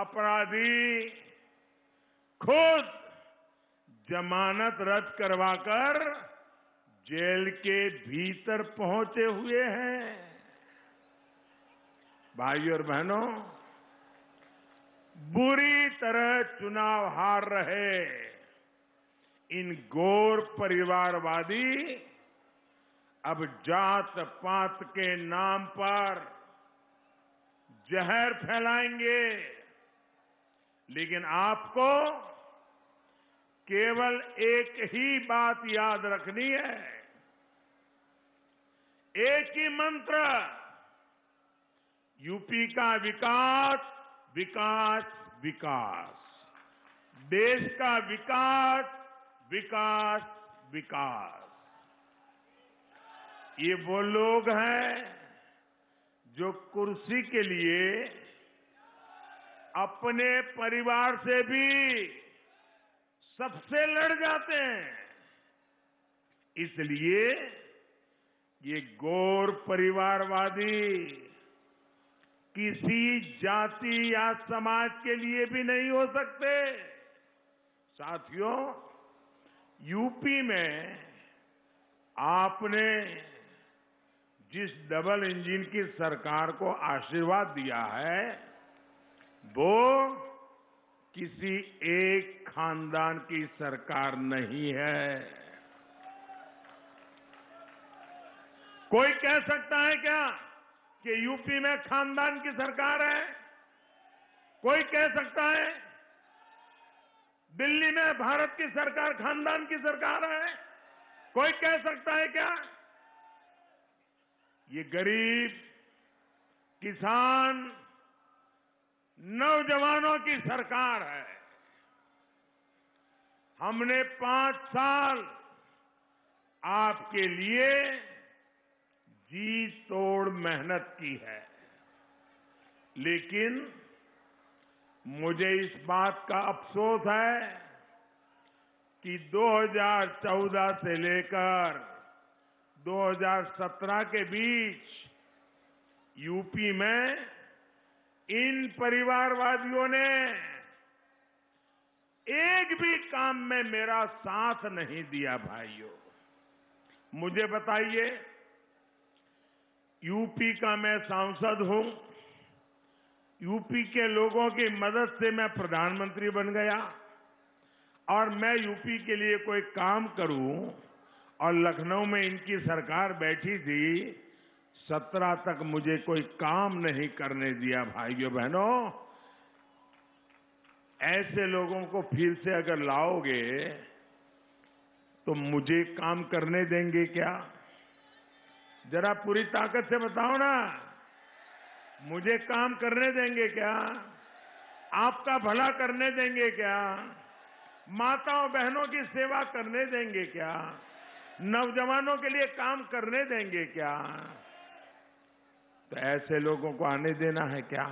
अपराधी खुद जमानत रद्द करवाकर जेल के भीतर पहुंचे हुए हैं। भाइयों और बहनों, बुरी तरह चुनाव हार रहे इन घोर परिवारवादी अब जात पात के नाम पर जहर फैलाएंगे, लेकिन आपको केवल एक ही बात याद रखनी है, एक ही मंत्र, यूपी का विकास, विकास, विकास, देश का विकास, विकास, विकास। ये वो लोग हैं जो कुर्सी के लिए अपने परिवार से भी सबसे लड़ जाते हैं। इसलिए ये घोर परिवारवादी किसी जाति या समाज के लिए भी नहीं हो सकते। साथियों, यूपी में आपने जिस डबल इंजन की सरकार को आशीर्वाद दिया है, वो किसी एक खानदान की सरकार नहीं है। कोई कह सकता है क्या कि यूपी में खानदान की सरकार है? कोई कह सकता है दिल्ली में भारत की सरकार खानदान की सरकार है? कोई कह सकता है क्या? ये गरीब, किसान, नौजवानों की सरकार है। हमने 5 साल आपके लिए जी तोड़ मेहनत की है, लेकिन मुझे इस बात का अफसोस है कि 2014 से लेकर 2017 के बीच यूपी में इन परिवारवादियों ने एक भी काम में मेरा साथ नहीं दिया। भाइयों, मुझे बताइए, यूपी का मैं सांसद हूं, यूपी के लोगों की मदद से मैं प्रधानमंत्री बन गया, और मैं यूपी के लिए कोई काम करूं, और लखनऊ में इनकी सरकार बैठी थी, 17 तक मुझे कोई काम नहीं करने दिया। भाइयों बहनों, ऐसे लोगों को फिर से अगर लाओगे तो मुझे काम करने देंगे क्या? जरा पूरी ताकत से बताओ ना, मुझे काम करने देंगे क्या? आपका भला करने देंगे क्या? माताओं बहनों की सेवा करने देंगे क्या? नौजवानों के लिए काम करने देंगे क्या? तो ऐसे लोगों को आने देना है क्या?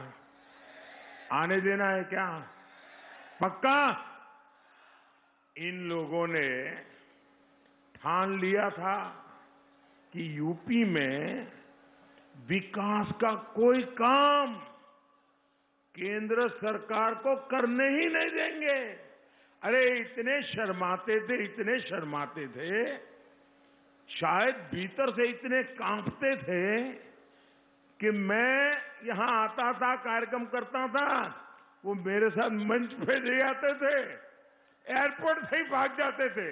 आने देना है क्या? पक्का? इन लोगों ने ठान लिया था कि यूपी में विकास का कोई काम केंद्र सरकार को करने ही नहीं देंगे। अरे इतने शर्माते थे, इतने शर्माते थे, शायद भीतर से इतने कांपते थे कि मैं यहां आता था, कार्यक्रम करता था, वो मेरे साथ मंच पे ले आते थे, एयरपोर्ट से ही भाग जाते थे।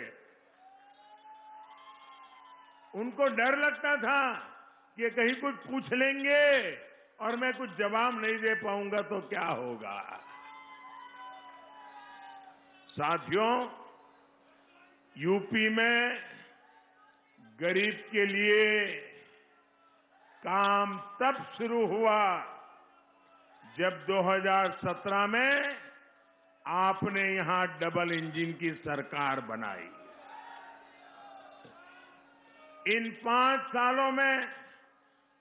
उनको डर लगता था कि कहीं कुछ पूछ लेंगे और मैं कुछ जवाब नहीं दे पाऊंगा तो क्या होगा। साथियों, यूपी में गरीब के लिए काम तब शुरू हुआ जब 2017 में आपने यहां डबल इंजन की सरकार बनाई। इन 5 सालों में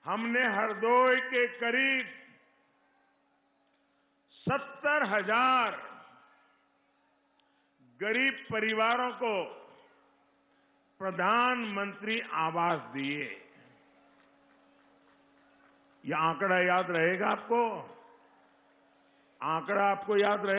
हमने हरदोई के करीब 70,000 गरीब परिवारों को प्रधानमंत्री आवास दिए। यह आंकड़ा याद रहेगा आपको। आंकड़ा आपको याद रहे